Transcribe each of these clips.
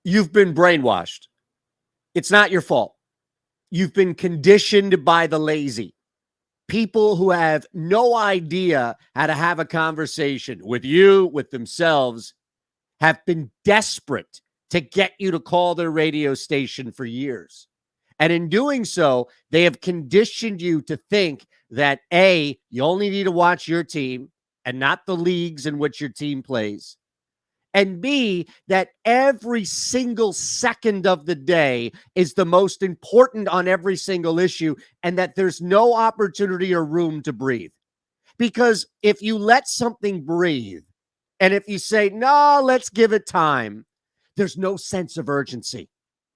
You've been brainwashed. It's not your fault. You've been conditioned by the lazy. People who have no idea how to have a conversation with you, with themselves, have been desperate to get you to call their radio station for years. And in doing so, they have conditioned you to think that A, you only need to watch your team and not the leagues in which your team plays. And B, that every single second of the day is the most important on every single issue, and that there's no opportunity or room to breathe. Because if you let something breathe, and if you say, no, let's give it time, there's no sense of urgency.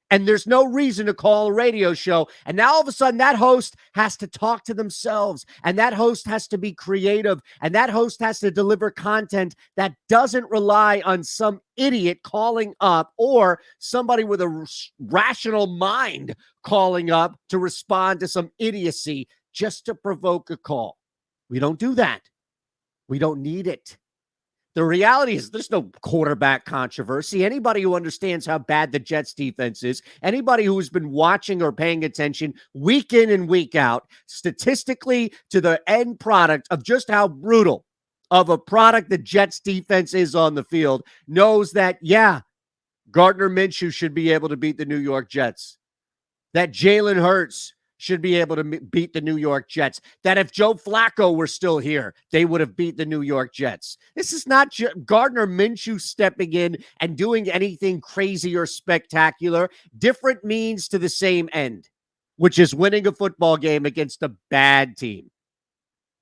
And there's no reason to call a radio show. And now all of a sudden that host has to talk to themselves. And that host has to be creative. And that host has to deliver content that doesn't rely on some idiot calling up or somebody with a rational mind calling up to respond to some idiocy just to provoke a call. We don't do that. We don't need it. The reality is there's no quarterback controversy. Anybody who understands how bad the Jets defense is, anybody who has been watching or paying attention week in and week out, statistically to the end product of just how brutal of a product the Jets defense is on the field, knows that, yeah, Gardner Minshew should be able to beat the New York Jets. That Jalen Hurts should be able to beat the New York Jets. That if Joe Flacco were still here, they would have beat the New York Jets. This is not Gardner Minshew stepping in and doing anything crazy or spectacular. Different means to the same end, which is winning a football game against a bad team.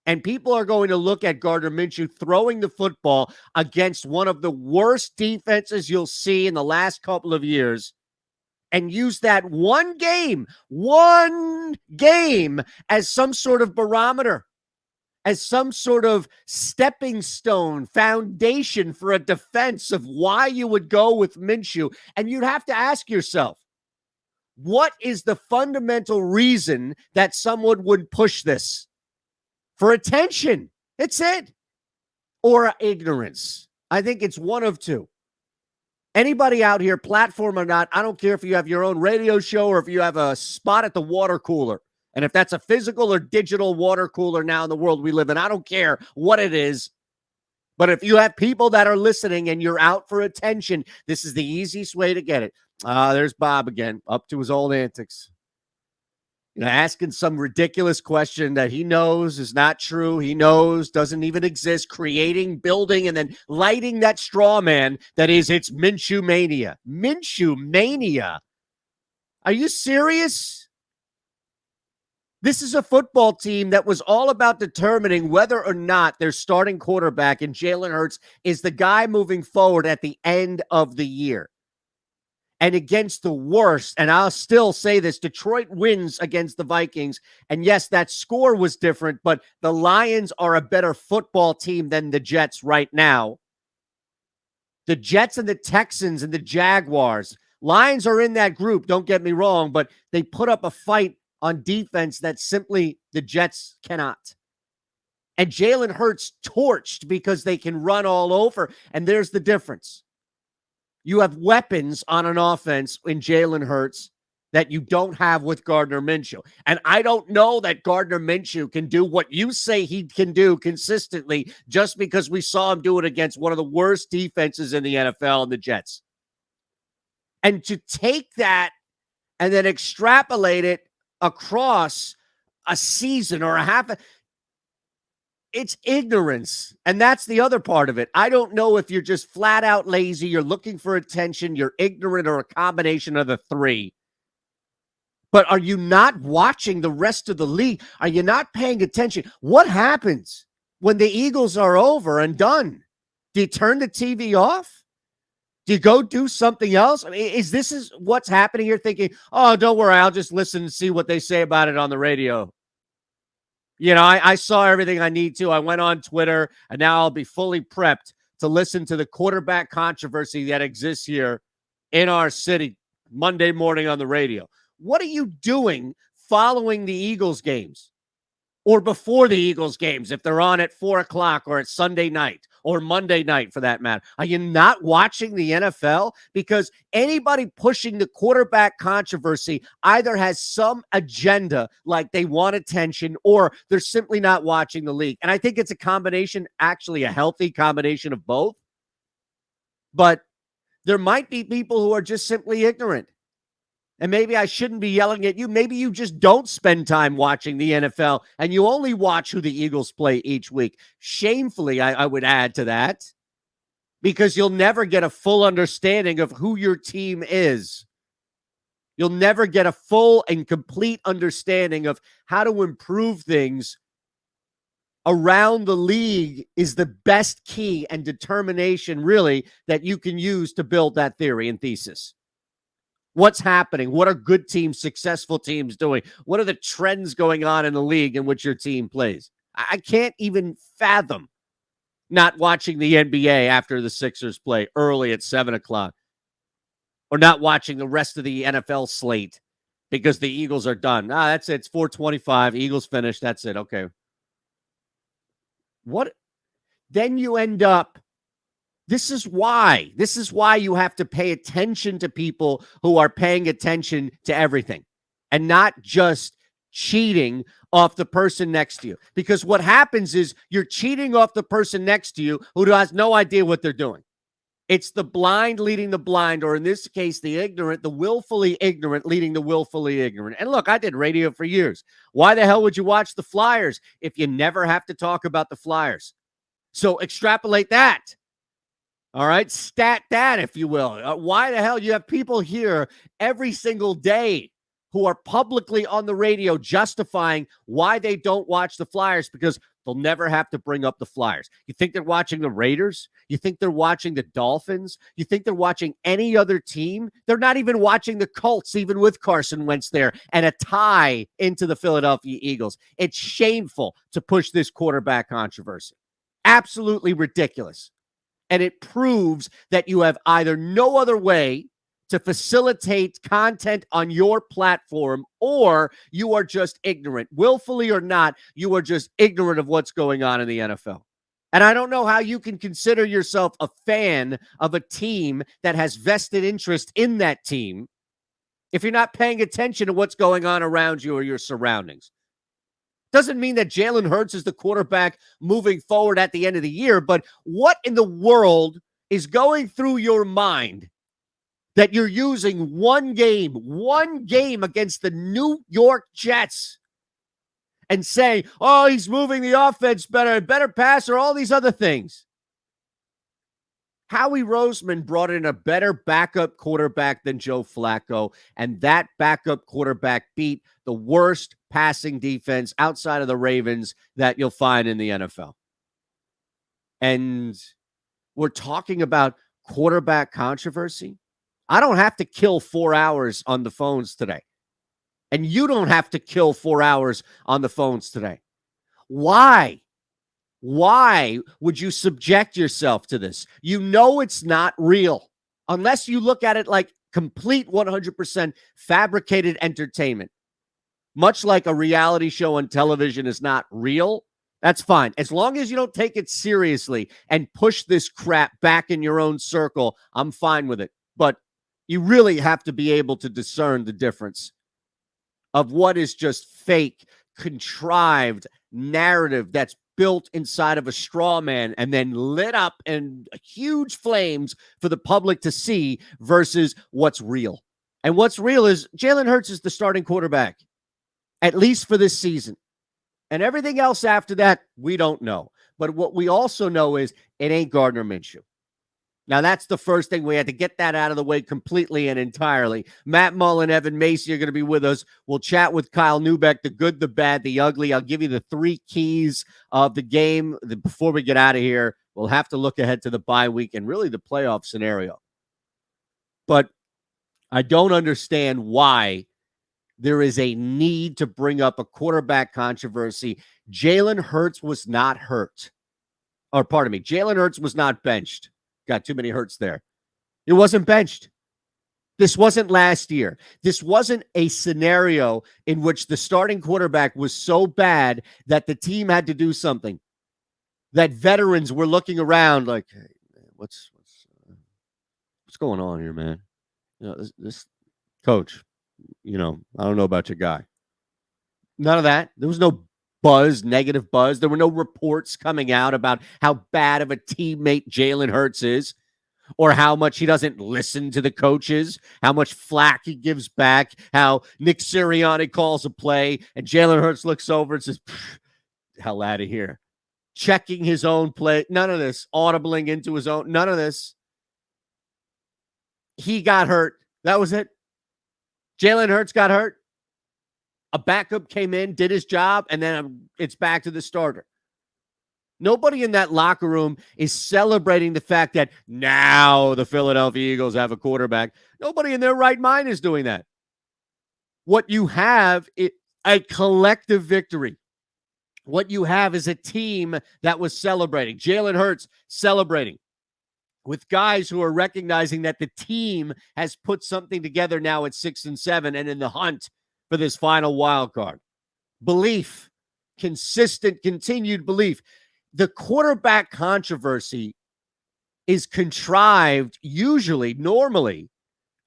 And people are going to look at Gardner Minshew throwing the football against one of the worst defenses you'll see in the last couple of years and use that one game as some sort of barometer, as some sort of stepping stone, foundation for a defense of why you would go with Minshew. And you'd have to ask yourself, what is the fundamental reason that someone would push this? For attention. It's it. Or ignorance. I think it's one of two. Anybody out here, platform or not, I don't care if you have your own radio show or if you have a spot at the water cooler. And if that's a physical or digital water cooler now in the world we live in, I don't care what it is. But if you have people that are listening and you're out for attention, this is the easiest way to get it. There's Bob again, up to his old antics. Asking some ridiculous question that he knows is not true. He knows doesn't even exist, creating, building, and then lighting that straw man that is, it's Minshew Mania. Minshew Mania. Are you serious? This is a football team that was all about determining whether or not their starting quarterback in Jalen Hurts is the guy moving forward at the end of the year. And against the worst, and I'll still say this, Detroit wins against the Vikings. And yes, that score was different, but the Lions are a better football team than the Jets right now. The Jets and the Texans and the Jaguars. Lions are in that group, don't get me wrong, but they put up a fight on defense that simply the Jets cannot. And Jalen Hurts torched because they can run all over, and there's the difference. You have weapons on an offense in Jalen Hurts that you don't have with Gardner Minshew. And I don't know that Gardner Minshew can do what you say he can do consistently just because we saw him do it against one of the worst defenses in the NFL and the Jets. And to take that and then extrapolate it across a season or a half, it's ignorance. And that's the other part of it. I don't know if you're just flat out lazy, you're looking for attention, you're ignorant, or a combination of the three. But are you not watching the rest of the league? Are you not paying attention? What happens when the Eagles are over and done? Do you turn the TV off? Do you go do something else? I mean, is what's happening here, thinking, oh, don't worry, I'll just listen and see what they say about it on the radio? I saw everything I need to. I went on Twitter, and now I'll be fully prepped to listen to the quarterback controversy that exists here in our city Monday morning on the radio. What are you doing following the Eagles games? or before the Eagles games, if they're on at 4 o'clock or at Sunday night or Monday night for that matter? Are you not watching the NFL? Because anybody pushing the quarterback controversy either has some agenda, like they want attention, or they're simply not watching the league. And I think it's a combination, actually a healthy combination of both. But there might be people who are just simply ignorant. And maybe I shouldn't be yelling at you. Maybe you just don't spend time watching the NFL and you only watch who the Eagles play each week. Shamefully, I would add to that, because you'll never get a full understanding of who your team is. You'll never get a full and complete understanding of how to improve things around the league is the best key and determination, really, that you can use to build that theory and thesis. What's happening? What are good teams, successful teams doing? What are the trends going on in the league in which your team plays? I can't even fathom not watching the NBA after the Sixers play early at 7 o'clock, or not watching the rest of the NFL slate because the Eagles are done. That's it. It's 4:25. Eagles finished. That's it. Okay. What? Then you end up. This is why you have to pay attention to people who are paying attention to everything and not just cheating off the person next to you. Because what happens is you're cheating off the person next to you who has no idea what they're doing. It's the blind leading the blind, or in this case, the ignorant, the willfully ignorant leading the willfully ignorant. And look, I did radio for years. Why the hell would you watch the Flyers if you never have to talk about the Flyers? So extrapolate that. All right, stat that, if you will. Why the hell you have people here every single day who are publicly on the radio justifying why they don't watch the Flyers, because they'll never have to bring up the Flyers. You think they're watching the Raiders? You think they're watching the Dolphins? You think they're watching any other team? They're not even watching the Colts, even with Carson Wentz there and a tie into the Philadelphia Eagles. It's shameful to push this quarterback controversy. Absolutely ridiculous. And it proves that you have either no other way to facilitate content on your platform, or you are just ignorant. Willfully or not, you are just ignorant of what's going on in the NFL. And I don't know how you can consider yourself a fan of a team that has vested interest in that team if you're not paying attention to what's going on around you or your surroundings. Doesn't mean that Jalen Hurts is the quarterback moving forward at the end of the year, but what in the world is going through your mind that you're using one game against the New York Jets and saying, oh, he's moving the offense better passer, all these other things? Howie Roseman brought in a better backup quarterback than Joe Flacco, and that backup quarterback beat the worst passing defense outside of the Ravens that you'll find in the NFL. And we're talking about quarterback controversy. I don't have to kill 4 hours on the phones today. And you don't have to kill 4 hours on the phones today. Why? Why would you subject yourself to this? You know it's not real unless you look at it like complete 100% fabricated entertainment. Much like a reality show on television is not real, that's fine. As long as you don't take it seriously and push this crap back in your own circle, I'm fine with it. But you really have to be able to discern the difference of what is just fake, contrived narrative that's built inside of a straw man and then lit up in huge flames for the public to see versus what's real. And what's real is Jalen Hurts is the starting quarterback, at least for this season. And everything else after that, we don't know. But what we also know is it ain't Gardner Minshew. Now, that's the first thing. We had to get that out of the way completely and entirely. Matt Mullin, Evan Macy are going to be with us. We'll chat with Kyle Neubeck, the good, the bad, the ugly. I'll give you the 3 keys of the game. Before we get out of here, we'll have to look ahead to the bye week and really the playoff scenario. But I don't understand why there is a need to bring up a quarterback controversy. Jalen Hurts was not hurt. Or pardon me, Jalen Hurts was not benched. Got too many Hurts there. It wasn't benched. This wasn't last year. This wasn't a scenario in which the starting quarterback was so bad that the team had to do something, that veterans were looking around like, hey, man, what's going on here, man? This coach, I don't know about your guy. None of that. There was no negative buzz. There were no reports coming out about how bad of a teammate Jalen Hurts is, or how much he doesn't listen to the coaches, how much flack he gives back, how Nick Sirianni calls a play, and Jalen Hurts looks over and says, hell out of here. Checking his own play. None of this. Audibling into his own. None of this. He got hurt. That was it. Jalen Hurts got hurt. A backup came in, did his job, and then it's back to the starter. Nobody in that locker room is celebrating the fact that now the Philadelphia Eagles have a quarterback. Nobody in their right mind is doing that. What you have is a collective victory. What you have is a team that was celebrating. Jalen Hurts celebrating with guys who are recognizing that the team has put something together now at 6-7 and in the hunt for this final wild card. Belief, consistent, continued belief. The quarterback controversy is contrived normally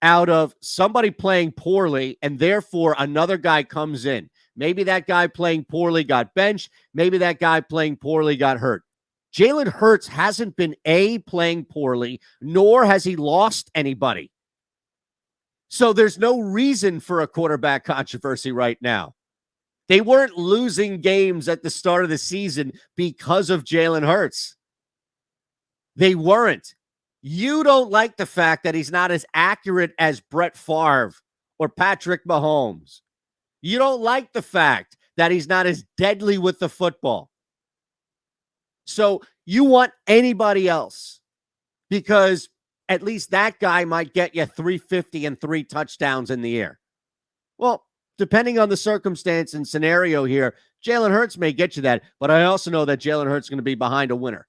out of somebody playing poorly, and therefore another guy comes in. Maybe that guy playing poorly got benched. Maybe that guy playing poorly got hurt. Jalen Hurts hasn't been playing poorly, nor has he lost anybody. So there's no reason for a quarterback controversy right now. They weren't losing games at the start of the season because of Jalen Hurts. They weren't. You don't like the fact that he's not as accurate as Brett Favre or Patrick Mahomes. You don't like the fact that he's not as deadly with the football. So you want anybody else because at least that guy might get you 350 and 3 touchdowns in the air. Well, depending on the circumstance and scenario here, Jalen Hurts may get you that, but I also know that Jalen Hurts is going to be behind a winner.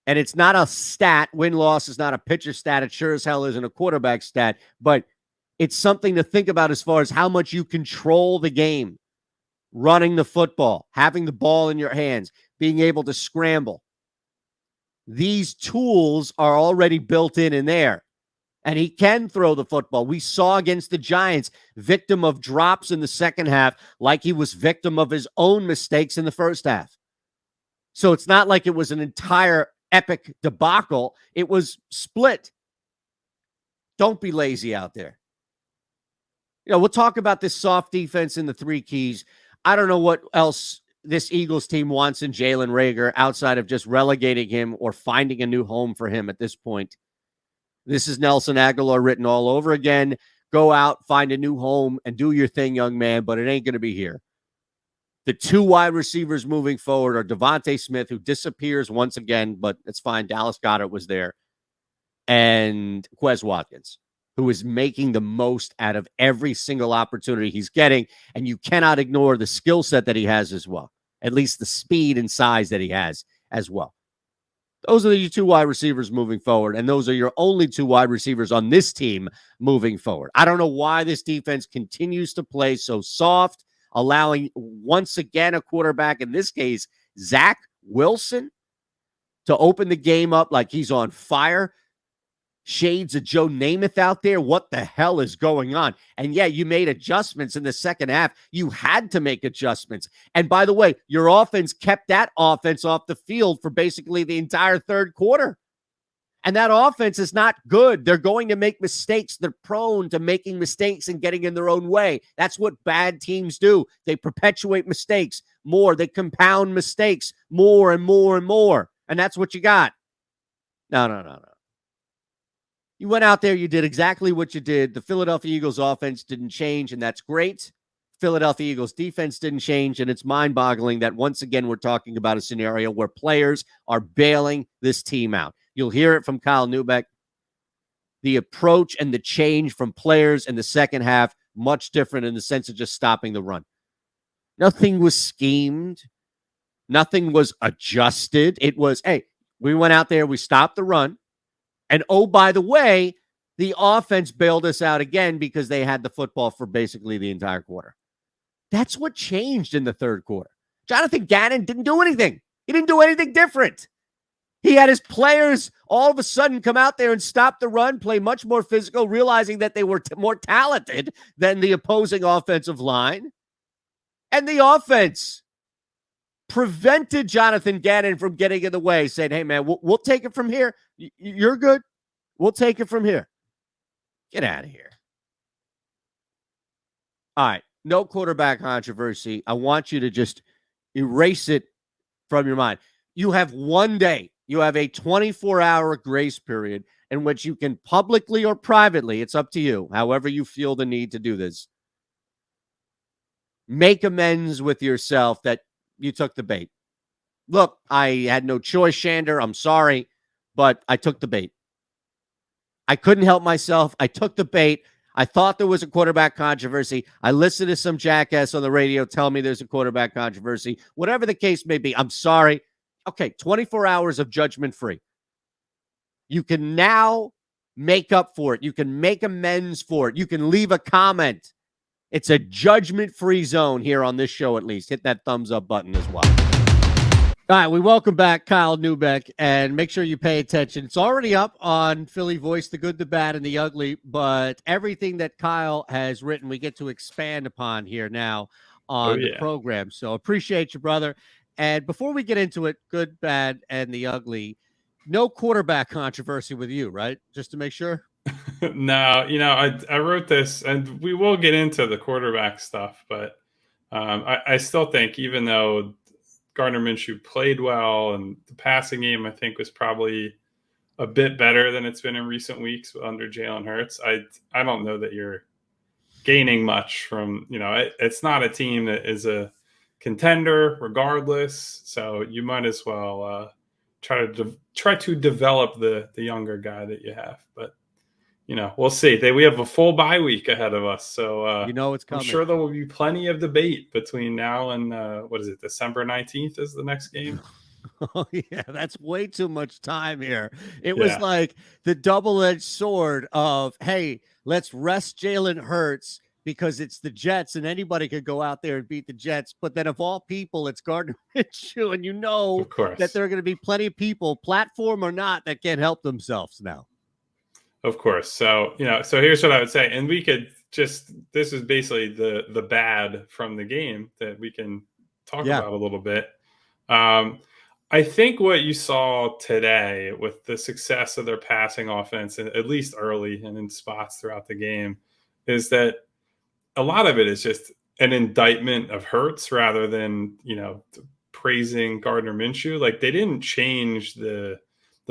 And it's not a stat. Win-loss is not a pitcher stat. It sure as hell isn't a quarterback stat, but it's something to think about as far as how much you control the game, running the football, having the ball in your hands, being able to scramble. These tools are already built in there. And he can throw the football. We saw against the Giants, victim of drops in the second half, like he was victim of his own mistakes in the first half. So it's not like it was an entire epic debacle. It was split. Don't be lazy out there. We'll talk about this soft defense in the 3 keys. I don't know what else this Eagles team wants in Jalen Reagor outside of just relegating him or finding a new home for him at this point. This is Nelson Aguilar written all over again. Go out, find a new home, and do your thing, young man, but it ain't going to be here. The 2 wide receivers moving forward are Devonta Smith, who disappears once again, but it's fine. Dallas Goedert was there. And Quez Watkins, who is making the most out of every single opportunity he's getting. And you cannot ignore the skill set that he has as well, at least the speed and size that he has as well. Those are the 2 wide receivers moving forward, and those are your only 2 wide receivers on this team moving forward. I don't know why this defense continues to play so soft, allowing once again a quarterback, in this case, Zach Wilson, to open the game up like he's on fire. Shades of Joe Namath out there. What the hell is going on? And yeah, you made adjustments in the second half. You had to make adjustments. And by the way, your offense kept that offense off the field for basically the entire third quarter. And that offense is not good. They're going to make mistakes. They're prone to making mistakes and getting in their own way. That's what bad teams do. They perpetuate mistakes more. They compound mistakes more and more and more. And that's what you got. No. You went out there, you did exactly what you did. The Philadelphia Eagles offense didn't change, and that's great. Philadelphia Eagles defense didn't change, and it's mind-boggling that once again we're talking about a scenario where players are bailing this team out. You'll hear it from Kyle Neubeck. The approach and the change from players in the second half, much different in the sense of just stopping the run. Nothing was schemed. Nothing was adjusted. It was, hey, we went out there, we stopped the run. And oh, by the way, The offense bailed us out again because they had the football for basically the entire quarter. That's what changed in the third quarter. Jonathan Gannon didn't do anything. He didn't do anything different. He had his players all of a sudden come out there and stop the run, play much more physical, realizing that they were more talented than the opposing offensive line. And the offense prevented Jonathan Gannon from getting in the way, saying, hey, man, we'll take it from here. You're good. We'll take it from here. Get out of here. All right. No quarterback controversy. I want you to just erase it from your mind. You have one day. You have a 24-hour grace period in which you can publicly or privately, it's up to you, however you feel the need to do this, make amends with yourself that you took the bait. Look, I had no choice, Shander. I'm sorry, but I took the bait. I couldn't help myself. I took the bait. I thought there was a quarterback controversy. I listened to some jackass on the radio tell me there's a quarterback controversy. Whatever the case may be, I'm sorry. Okay, 24 hours of judgment free. You can now make up for it. You can make amends for it. You can leave a comment. It's a judgment-free zone here on this show, at least. Hit that thumbs up button as well. All right, we welcome back Kyle Neubeck, and make sure you pay attention. It's already up on Philly Voice, the good, the bad, and the ugly, but everything that Kyle has written, we get to expand upon here now on the program. So appreciate you, brother. And before we get into it, good, bad, and the ugly, no quarterback controversy with you, right? Just to make sure. No, I wrote this, and we will get into the quarterback stuff, but I still think, even though Gardner Minshew played well, and the passing game, I think, was probably a bit better than it's been in recent weeks under Jalen Hurts. I don't know that you're gaining much from, it's not a team that is a contender regardless. So you might as well try to develop the younger guy that you have. But we'll see. We have a full bye week ahead of us, so it's coming. I'm sure there will be plenty of debate between now and December 19th is the next game. Oh yeah, that's way too much time here. It was like the double-edged sword of, hey, let's rest Jalen Hurts because it's the Jets and anybody could go out there and beat the Jets. But then of all people, it's Gardner Minshew, and that there are going to be plenty of people, platform or not, that can't help themselves now. Of course. So, so here's what I would say. And we could this is basically the bad from the game that we can talk about a little bit. I think what you saw today with the success of their passing offense, at least early and in spots throughout the game, is that a lot of it is just an indictment of Hurts rather than, praising Gardner Minshew. Like, they didn't change the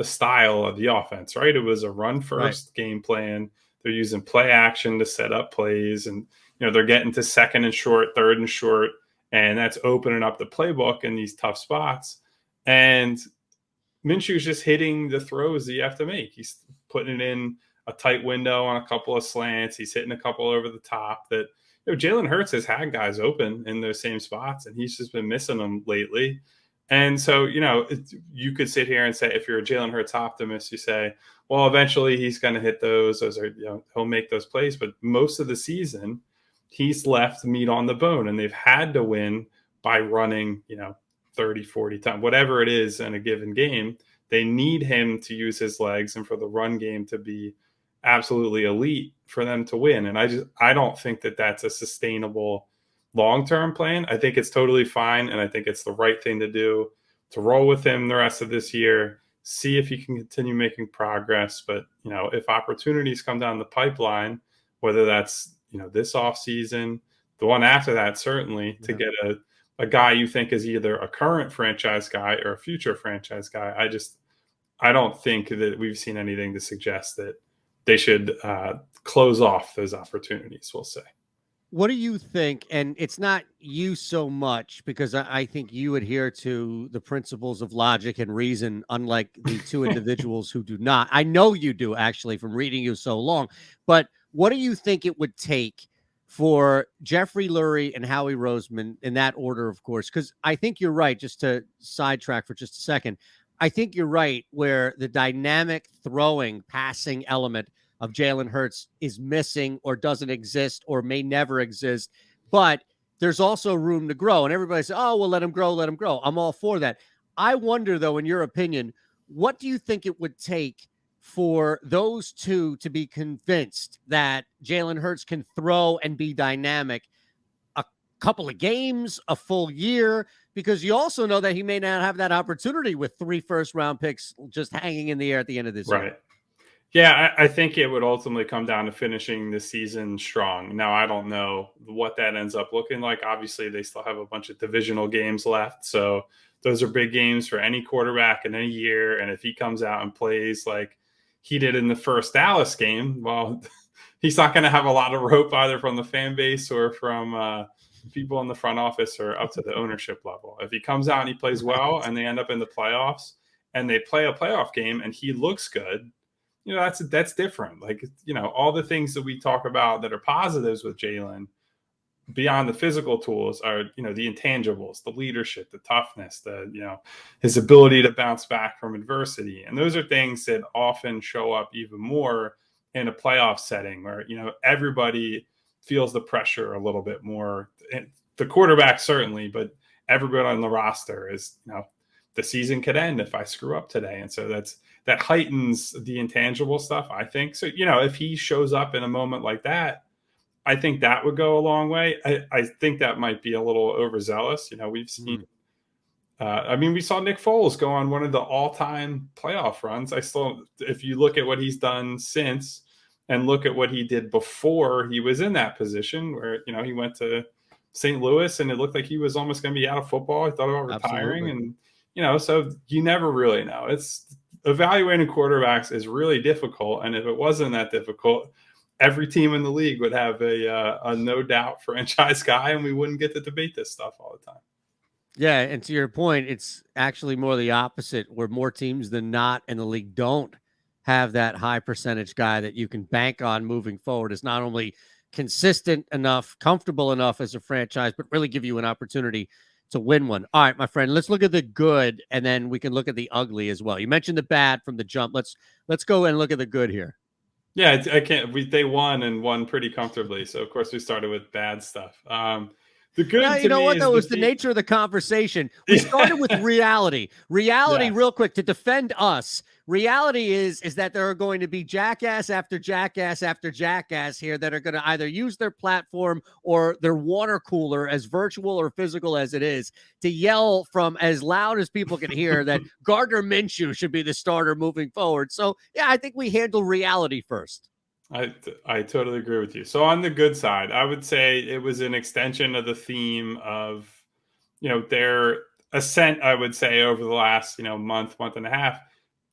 style of the offense, right? It was a run first game plan. They're using play action to set up plays, and they're getting to second and short, third and short, and that's opening up the playbook in these tough spots. And Minshew's just hitting the throws that you have to make. He's putting it in a tight window on a couple of slants. He's hitting a couple over the top that Jalen Hurts has had guys open in those same spots, and he's just been missing them lately. And so, you could sit here and say, if you're a Jalen Hurts optimist, you say, well, eventually he's going to hit those. Those are, he'll make those plays. But most of the season, he's left meat on the bone, and they've had to win by running, 30, 40 times, whatever it is in a given game. They need him to use his legs and for the run game to be absolutely elite for them to win. And I don't think that that's a sustainable long-term plan. I think it's totally fine, and I think it's the right thing to do, to roll with him the rest of this year, see if he can continue making progress. But if opportunities come down the pipeline, whether that's this offseason, the one after that, certainly, to get a guy you think is either a current franchise guy or a future franchise guy, I don't think that we've seen anything to suggest that they should close off those opportunities, we'll say. What do you think? And it's not you so much, because I think you adhere to the principles of logic and reason, unlike the two individuals who do not. I know you do, actually, from reading you so long. But what do you think it would take for Jeffrey Lurie and Howie Roseman, in that order, of course? Because I think you're right, just to sidetrack for just a second. I think you're right, where the dynamic throwing, passing element of Jalen Hurts is missing or doesn't exist or may never exist. But there's also room to grow. And everybody says, oh, well, let him grow, let him grow. I'm all for that. I wonder, though, in your opinion, what do you think it would take for those two to be convinced that Jalen Hurts can throw and be dynamic? A couple of games, a full year? Because you also know that he may not have that opportunity with 3 first-round picks just hanging in the air at the end of this year. Yeah, I think it would ultimately come down to finishing the season strong. Now, I don't know what that ends up looking like. Obviously, they still have a bunch of divisional games left. So those are big games for any quarterback in any year. And if he comes out and plays like he did in the first Dallas game, well, he's not going to have a lot of rope either from the fan base or from people in the front office or up to the ownership level. If he comes out and he plays well and they end up in the playoffs and they play a playoff game and he looks good, that's different. Like, all the things that we talk about that are positives with Jalen beyond the physical tools are, the intangibles, the leadership, the toughness, his ability to bounce back from adversity. And those are things that often show up even more in a playoff setting where, everybody feels the pressure a little bit more. And the quarterback certainly, but everybody on the roster is, the season could end if I screw up today. And so that heightens the intangible stuff, I think. So, if he shows up in a moment like that, I think that would go a long way. I think that might be a little overzealous. We've seen, we saw Nick Foles go on one of the all-time playoff runs. If you look at what he's done since and look at what he did before he was in that position where, he went to St. Louis and it looked like he was almost going to be out of football. He thought about retiring. Absolutely. And, so you never really know. It's evaluating quarterbacks is really difficult. And if it wasn't that difficult, every team in the league would have a no doubt franchise guy, and we wouldn't get to debate this stuff all the time. Yeah, and to your point, it's actually more the opposite, where more teams than not in the league don't have that high percentage guy that you can bank on moving forward. Is not only consistent enough, comfortable enough as a franchise, but really give you an opportunity to win one. All right, my friend, let's look at the good, and then we can look at the ugly as well. You mentioned the bad from the jump. Let's go and look at the good here. Yeah, I can't. They won and won pretty comfortably. So of course we started with bad stuff. The good. Now, you know what, though, was the nature of the conversation. We started with reality. Reality, yes. Real quick, to defend us. Reality is that there are going to be jackass after jackass after jackass here that are going to either use their platform or their water cooler, as virtual or physical as it is, to yell from as loud as people can hear that Gardner Minshew should be the starter moving forward. So, yeah, I think we handle reality first. I totally agree with you. So on the good side, I would say it was an extension of the theme of, their ascent, I would say, over the last, month and a half.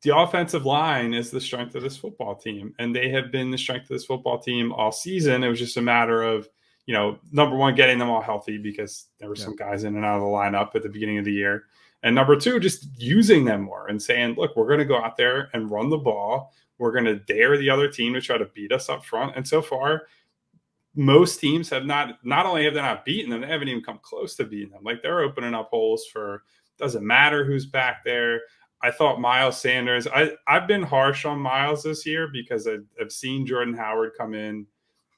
The offensive line is the strength of this football team, and they have been the strength of this football team all season. It was just a matter of, number one, getting them all healthy because there were some guys in and out of the lineup at the beginning of the year. And number two, just using them more and saying, look, we're going to go out there and run the ball. We're going to dare the other team to try to beat us up front. And so far, most teams have not only have they not beaten them, they haven't even come close to beating them. Like, they're opening up holes for, doesn't matter who's back there. I thought Miles Sanders, I've been harsh on Miles this year because I've seen Jordan Howard come in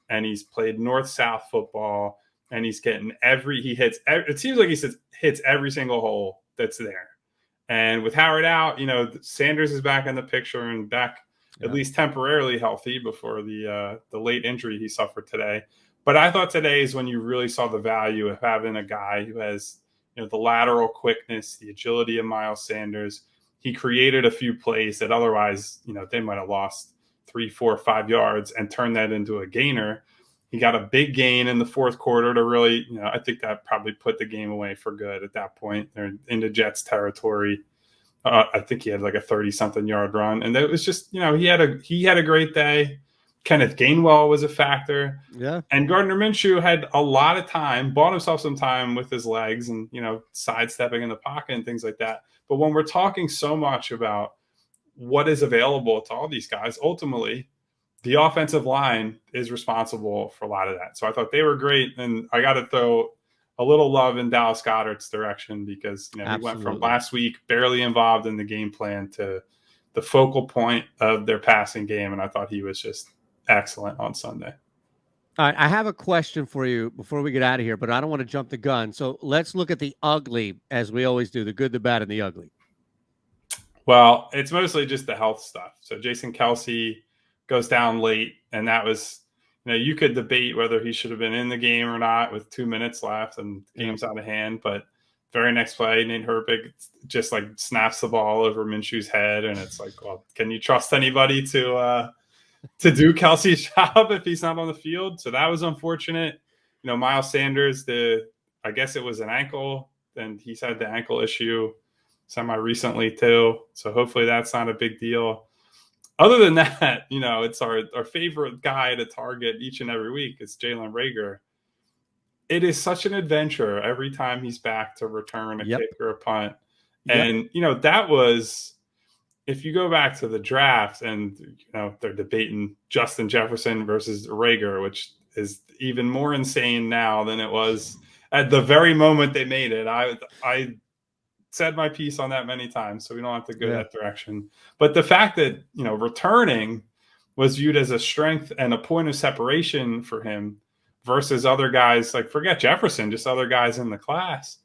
and he's played north-south football and he's getting it seems like he hits every single hole that's there. And with Howard out, Sanders is back in the picture and back at least temporarily healthy before the late injury he suffered today. But I thought today is when you really saw the value of having a guy who has, the lateral quickness, the agility of Miles Sanders. He created a few plays that otherwise, they might have lost 3, 4, 5 yards and turned that into a gainer. He got a big gain in the fourth quarter to really, I think that probably put the game away for good at that point. They're into Jets territory. I think he had like a 30-something yard run. And that was just, he had a great day. Kenneth Gainwell was a factor. Yeah. And Gardner Minshew had a lot of time, bought himself some time with his legs and, sidestepping in the pocket and things like that. But when we're talking so much about what is available to all these guys, ultimately, the offensive line is responsible for a lot of that. So I thought they were great. And I got to throw a little love in Dallas Goedert's direction because, he went from last week barely involved in the game plan to the focal point of their passing game. And I thought he was just excellent on Sunday. All right, I have a question for you before we get out of here, but I don't want to jump the gun. So let's look at the ugly, as we always do, the good, the bad, and the ugly. Well, it's mostly just the health stuff. So Jason Kelsey goes down late, and that was, you could debate whether he should have been in the game or not with 2 minutes left and the game's out of hand. But very next play, Nate Herbig just like snaps the ball over Minshew's head, and it's like, well, can you trust anybody to do Kelsey's job if he's not on the field? So that was unfortunate. Miles Sanders, I guess it was an ankle, and he's had the ankle issue semi-recently too. So hopefully that's not a big deal. Other than that, it's our favorite guy to target each and every week. It's Jalen Reagor. It is such an adventure every time he's back to return a kick or a punt. And, that was, if you go back to the draft and, they're debating Justin Jefferson versus Reagor, which is even more insane now than it was at the very moment they made it. I said my piece on that many times, so we don't have to go that direction. But the fact that, returning was viewed as a strength and a point of separation for him versus other guys, like forget Jefferson, just other guys in the class.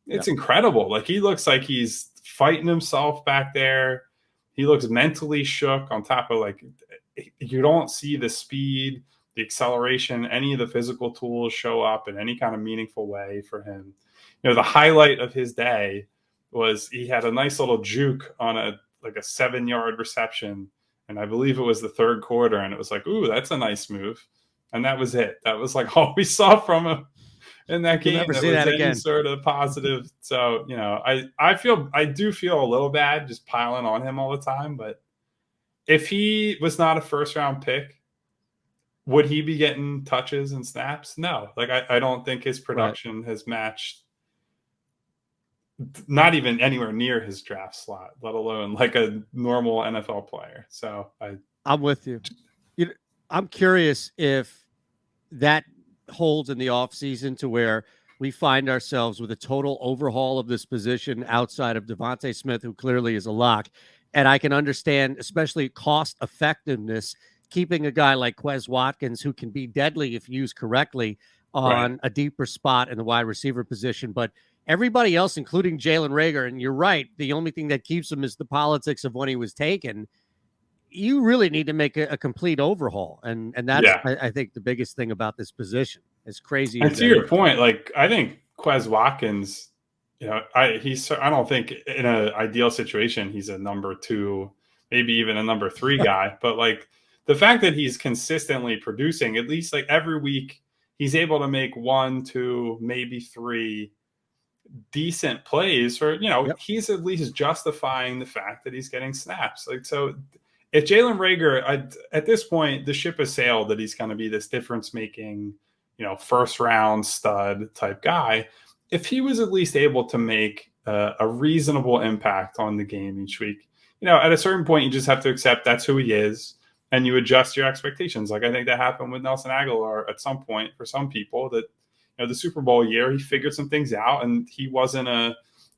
It's incredible. Like he looks like he's fighting himself back there. He looks mentally shook on top of you don't see the speed, the acceleration, any of the physical tools show up in any kind of meaningful way for him. The highlight of his day was he had a nice little juke on a 7-yard reception. And I believe it was the third quarter. And it was like, ooh, that's a nice move. And that was it. That was like all we saw from him in that game. Never see that again. Sort of positive. So, I do feel a little bad just piling on him all the time. But if he was not a first round pick, would he be getting touches and snaps? No. I don't think his production has matched, not even anywhere near his draft slot, let alone like a normal NFL player. So I'm with you. I'm curious if that holds in the offseason to where we find ourselves with a total overhaul of this position outside of Devonta Smith, who clearly is a lock. And I can understand, especially cost effectiveness, keeping a guy like Quez Watkins, who can be deadly if used correctly on a deeper spot in the wide receiver position. But everybody else, including Jalen Reagor, and you're right, the only thing that keeps him is the politics of when he was taken. You really need to make a complete overhaul. And that's, I think, the biggest thing about this position. As crazy and as to your point, I think Quez Watkins, I don't think in an ideal situation he's a number 2, maybe even a number 3 guy. But the fact that he's consistently producing, at least every week, he's able to make 1, 2, maybe 3 decent plays for, he's at least justifying the fact that he's getting snaps. So if Jalen Reagor, at this point, the ship has sailed that he's going to be this difference making, first round stud type guy. If he was at least able to make a reasonable impact on the game each week, at a certain point, you just have to accept that's who he is and you adjust your expectations. I think that happened with Nelson Aguilar at some point for some people that, the Super Bowl year, he figured some things out and he wasn't a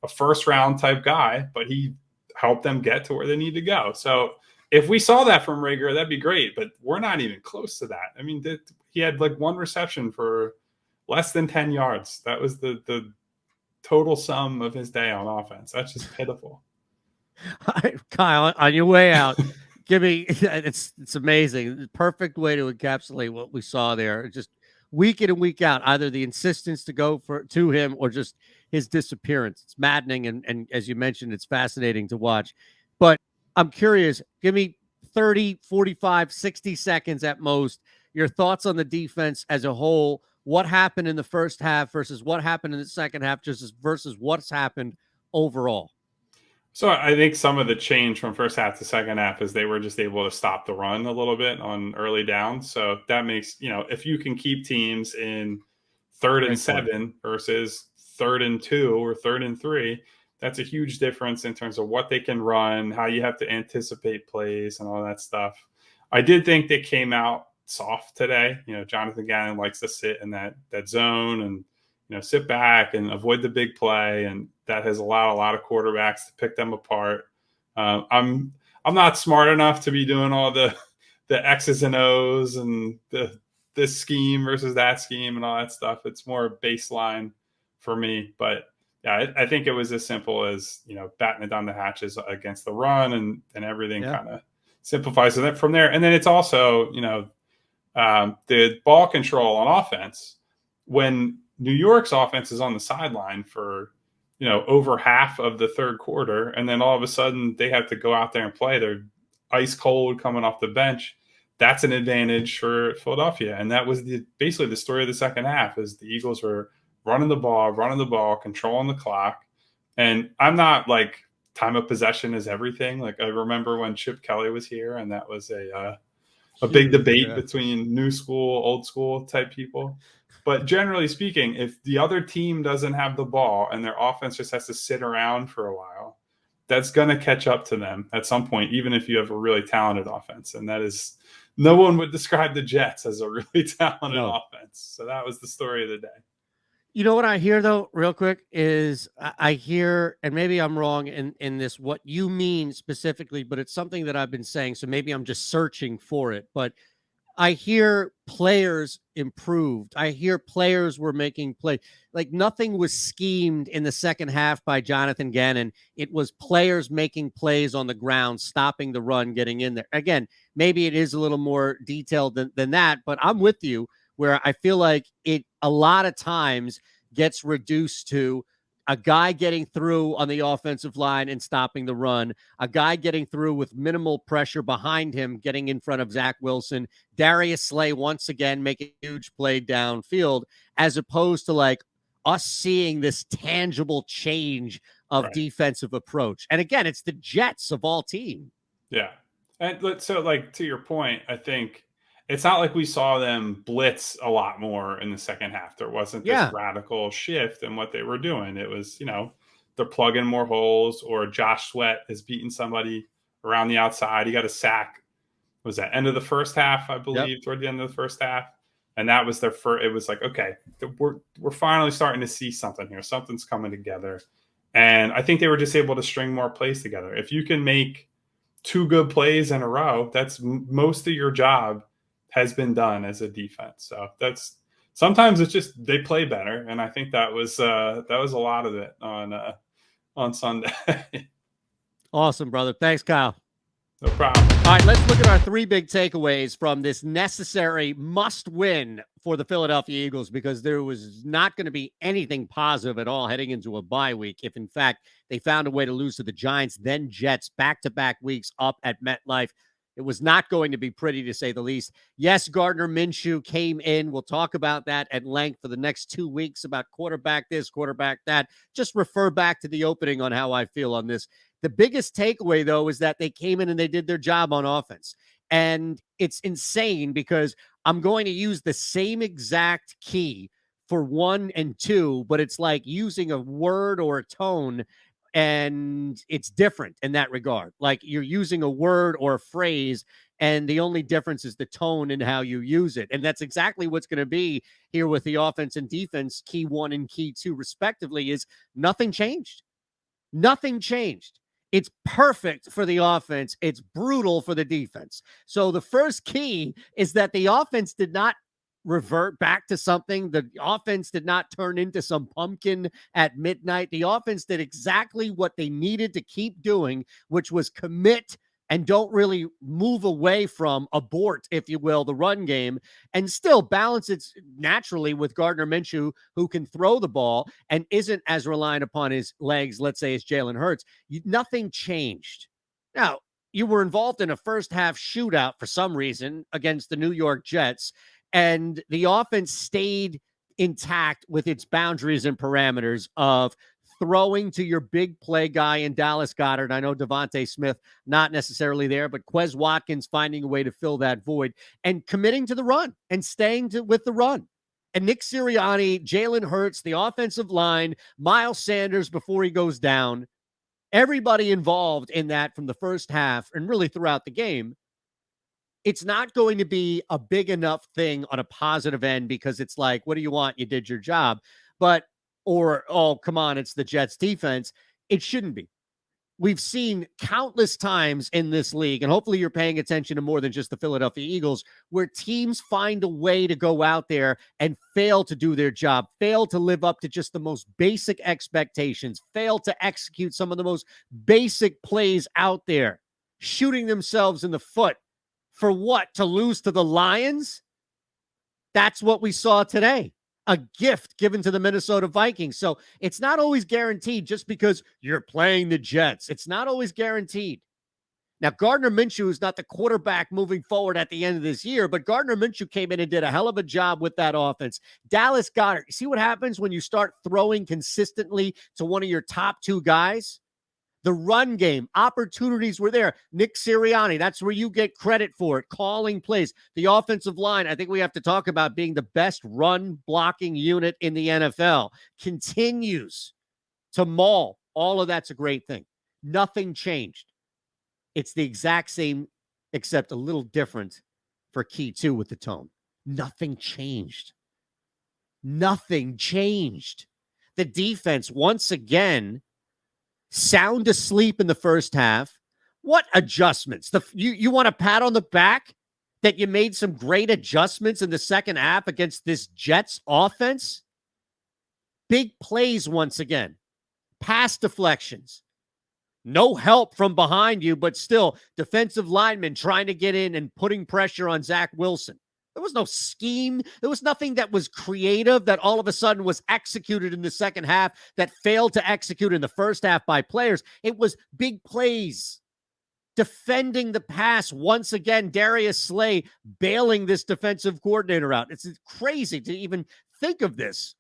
first round type guy, but he helped them get to where they need to go. So if we saw that from Reagor, that'd be great, but we're not even close to that. I mean, he had 1 reception for less than 10 yards. That was the total sum of his day on offense. That's just pitiful. All right, Kyle, on your way out, give me, it's amazing. The perfect way to encapsulate what we saw there. Just week in and week out, either the insistence to go to him or just his disappearance. It's maddening. And as you mentioned, it's fascinating to watch. But I'm curious, give me 30, 45, 60 seconds at most, your thoughts on the defense as a whole. What happened in the first half versus what happened in the second half, versus what's happened overall? So I think some of the change from first half to second half is they were just able to stop the run a little bit on early downs. So that makes, if you can keep teams in 3rd and 7 versus 3rd and 2 or 3rd and 3, that's a huge difference in terms of what they can run, how you have to anticipate plays and all that stuff. I did think they came out soft today. Jonathan Gannon likes to sit in that zone and, sit back and avoid the big play. And that has allowed a lot of quarterbacks to pick them apart. I'm not smart enough to be doing all the the X's and O's and this scheme versus that scheme and all that stuff. It's more baseline for me. But yeah, I think it was as simple as, batting it down the hatches against the run, and everything kind of simplifies it from there. And then it's also, the ball control on offense. When New York's offense is on the sideline for, over half of the third quarter, and then all of a sudden they have to go out there and play. They're ice cold coming off the bench. That's an advantage for Philadelphia. And that was basically the story of the second half, is the Eagles were running the ball, controlling the clock. And I'm not like time of possession is everything. Like, I remember when Chip Kelly was here, and that was a big debate between new school, old school type people. But generally speaking, if the other team doesn't have the ball and their offense just has to sit around for a while, that's going to catch up to them at some point, even if you have a really talented offense. And that is, no one would describe the Jets as a really talented offense. So that was the story of the day. You know what I hear, though, real quick, is I hear, and maybe I'm wrong in this, what you mean specifically, but it's something that I've been saying, so maybe I'm just searching for it. But I hear players improved. I hear players were making play. Like, nothing was schemed in the second half by Jonathan Gannon. It was players making plays on the ground, stopping the run, getting in there. Again, maybe it is a little more detailed than that, but I'm with you, where I feel like it a lot of times gets reduced to a guy getting through on the offensive line and stopping the run, a guy getting through with minimal pressure behind him, getting in front of Zach Wilson, Darius Slay once again making a huge play downfield, as opposed to like us seeing this tangible change of defensive approach. And again, it's the Jets of all teams. Yeah. And so, like, to your point, I think it's not like we saw them blitz a lot more in the second half. There wasn't this radical shift in what they were doing. It was, they're plugging more holes, or Josh Sweat is beating somebody around the outside. He got a sack. Was that end of the first half, I believe, toward the end of the first half? And that was their first. It was like, okay, we're finally starting to see something here. Something's coming together. And I think they were just able to string more plays together. If you can make 2 good plays in a row, that's most of your job has been done as a defense. So that's, sometimes it's just they play better, and I think that was a lot of it on Sunday. Awesome, brother. Thanks, Kyle. No problem. All right, let's look at our 3 big takeaways from this necessary must-win for the Philadelphia Eagles, because there was not going to be anything positive at all heading into a bye week if, in fact, they found a way to lose to the Giants, then Jets, back-to-back weeks up at MetLife. It was not going to be pretty, to say the least. Yes, Gardner Minshew came in. We'll talk about that at length for the next 2 weeks, about quarterback this, quarterback that. Just refer back to the opening on how I feel on this. The biggest takeaway, though, is that they came in and they did their job on offense. And it's insane, because I'm going to use the same exact key for 1 and 2, but it's like using a word or a tone, and it's different in that regard. Like, you're using a word or a phrase, and the only difference is the tone and how you use it. And that's exactly what's going to be here with the offense and defense, key 1 and key 2 respectively, is nothing changed. Nothing changed. It's perfect for the offense. It's brutal for the defense. So the first key is that the offense did not revert back to something. The offense did not turn into some pumpkin at midnight. The offense did exactly what they needed to keep doing, which was commit and don't really move away from, abort, if you will, the run game, and still balance it naturally with Gardner Minshew, who can throw the ball and isn't as reliant upon his legs, let's say, as Jalen Hurts. Nothing changed. Now, you were involved in a first half shootout for some reason against the New York Jets, and the offense stayed intact with its boundaries and parameters of throwing to your big play guy in Dallas Goedert. I know Devonta Smith not necessarily there, but Quez Watkins finding a way to fill that void and committing to the run and staying with the run. And Nick Sirianni, Jalen Hurts, the offensive line, Miles Sanders before he goes down, everybody involved in that from the first half and really throughout the game. It's not going to be a big enough thing on a positive end, because it's like, what do you want? You did your job. But, or, oh, come on, it's the Jets defense. It shouldn't be. we've seen countless times in this league, and hopefully you're paying attention to more than just the Philadelphia Eagles, where teams find a way to go out there and fail to do their job, fail to live up to just the most basic expectations, fail to execute some of the most basic plays out there, shooting themselves in the foot. For what? To lose to the Lions? That's what we saw today. A gift given to the Minnesota Vikings. So it's not always guaranteed just because you're playing the Jets. It's not always guaranteed. Now, Gardner Minshew is not the quarterback moving forward at the end of this year, but Gardner Minshew came in and did a hell of a job with that offense. Dallas Goedert, you see what happens when you start throwing consistently to one of your top two guys? The run game, opportunities were there. Nick Sirianni, that's where you get credit for it, calling plays. The offensive line, I think we have to talk about being the best run blocking unit in the NFL, continues to maul. All of that's a great thing. Nothing changed. It's the exact same, except a little different for Key 2 with the tone. Nothing changed. Nothing changed. The defense, once again, sound asleep in the first half. What adjustments? You want a pat on the back that you made some great adjustments in the second half against this Jets offense? Big plays once again. Pass deflections. No help from behind you, but still defensive linemen trying to get in and putting pressure on Zach Wilson. There was no scheme. There was nothing that was creative that all of a sudden was executed in the second half that failed to execute in the first half by players. It was big plays. Defending the pass once again, Darius Slay bailing this defensive coordinator out. It's crazy to even think of this.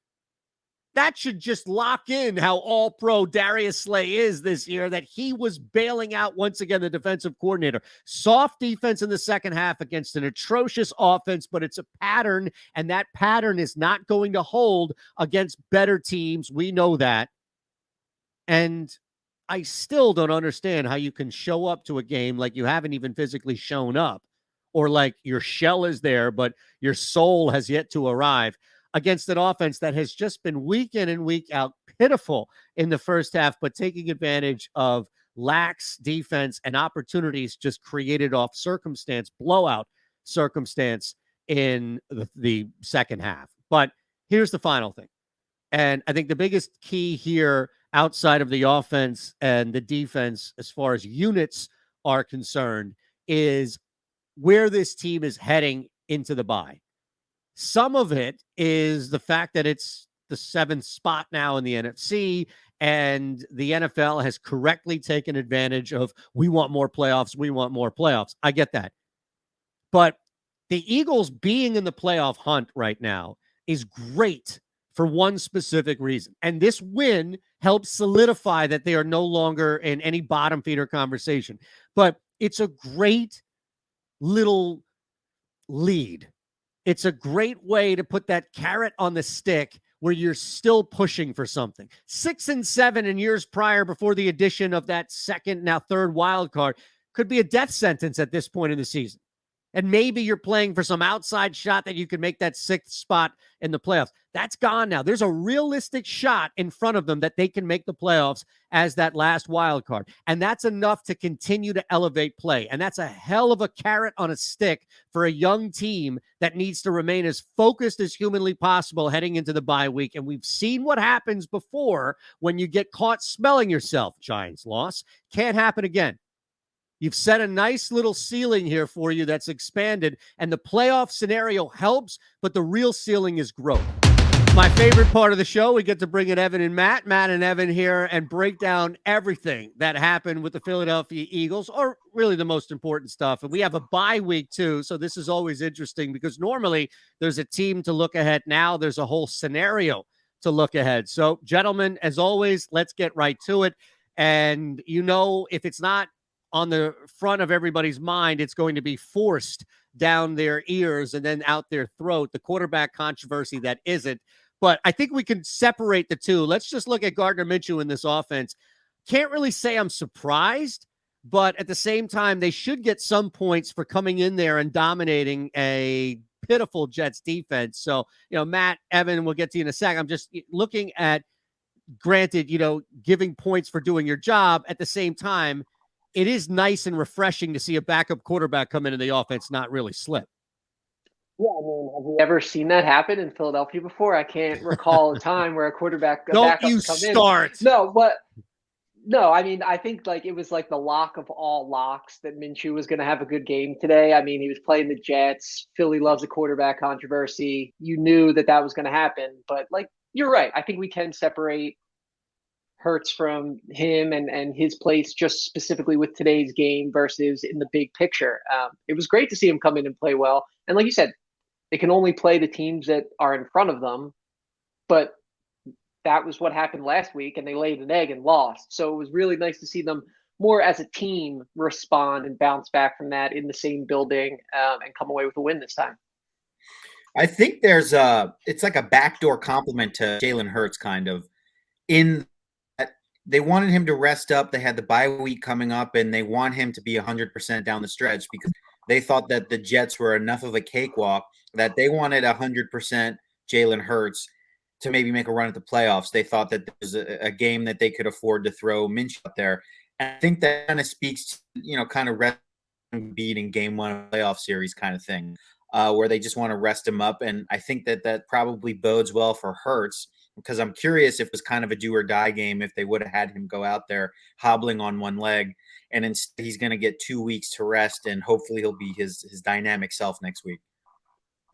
That should just lock in how all-pro Darius Slay is this year, that he was bailing out once again the defensive coordinator. Soft defense in the second half against an atrocious offense, but it's a pattern, and that pattern is not going to hold against better teams. We know that. And I still don't understand how you can show up to a game like you haven't even physically shown up, or like your shell is there, but your soul has yet to arrive, against an offense that has just been week in and week out pitiful in the first half, but taking advantage of lax defense and opportunities just created off circumstance, blowout circumstance in the second half. But here's the final thing. And I think the biggest key here outside of the offense and the defense, as far as units are concerned, is where this team is heading into the bye. Some of it is the fact that it's the 7th spot now in the NFC, and the NFL has correctly taken advantage of, we want more playoffs, we want more playoffs. I get that. But the Eagles being in the playoff hunt right now is great for one specific reason. And this win helps solidify that they are no longer in any bottom feeder conversation. But it's a great little lead. It's a great way to put that carrot on the stick where you're still pushing for something. 6-7 in years prior, before the addition of that second, now third wild card, could be a death sentence at this point in the season. And maybe you're playing for some outside shot that you can make that 6th spot in the playoffs. That's gone now. There's a realistic shot in front of them that they can make the playoffs as that last wild card. And that's enough to continue to elevate play. And that's a hell of a carrot on a stick for a young team that needs to remain as focused as humanly possible heading into the bye week. And we've seen what happens before when you get caught smelling yourself. Giants loss. Can't happen again. You've set a nice little ceiling here for you that's expanded, and the playoff scenario helps, but the real ceiling is growth. My favorite part of the show, we get to bring in Evan and Matt and Evan here, and break down everything that happened with the Philadelphia Eagles, or really the most important stuff. And we have a bye week too, so this is always interesting because normally there's a team to look ahead. Now there's a whole scenario to look ahead. So, gentlemen, as always, let's get right to it. And if it's not on the front of everybody's mind, it's going to be forced down their ears and then out their throat. The quarterback controversy that isn't. But I think we can separate the two. Let's just look at Gardner Minshew in this offense. Can't really say I'm surprised, but at the same time, they should get some points for coming in there and dominating a pitiful Jets defense. So, Matt, Evan, we'll get to you in a sec. I'm just looking at granted, giving points for doing your job. At the same time, it is nice and refreshing to see a backup quarterback come into the offense not really slip. Yeah, I mean, have you ever seen that happen in Philadelphia before? I can't recall a time where a backup you come start. in. No, I mean, I think like it was like the lock of all locks that Minchew was going to have a good game today. I mean, he was playing the Jets. Philly loves a quarterback controversy. You knew that was going to happen, but like you're right. I think we can separate Hurts from him and his place just specifically with today's game versus in the big picture. It was great to see him come in and play well, and like you said, they can only play the teams that are in front of them, but that was what happened last week, and they laid an egg and lost. So it was really nice to see them more as a team respond and bounce back from that in the same building and come away with a win this time. I think it's like a backdoor compliment to Jalen Hurts, kind of. In that they wanted him to rest up. They had the bye week coming up, and they want him to be 100% down the stretch because they thought that the Jets were enough of a cakewalk that they wanted 100% Jalen Hurts to maybe make a run at the playoffs. They thought that there was a game that they could afford to throw Minchew up there. And I think that kind of speaks to, kind of rest and beat in game one of the playoff series kind of thing, where they just want to rest him up. And I think that probably bodes well for Hurts because I'm curious if it was kind of a do or die game if they would have had him go out there hobbling on one leg. And instead he's going to get 2 weeks to rest, and hopefully he'll be his dynamic self next week.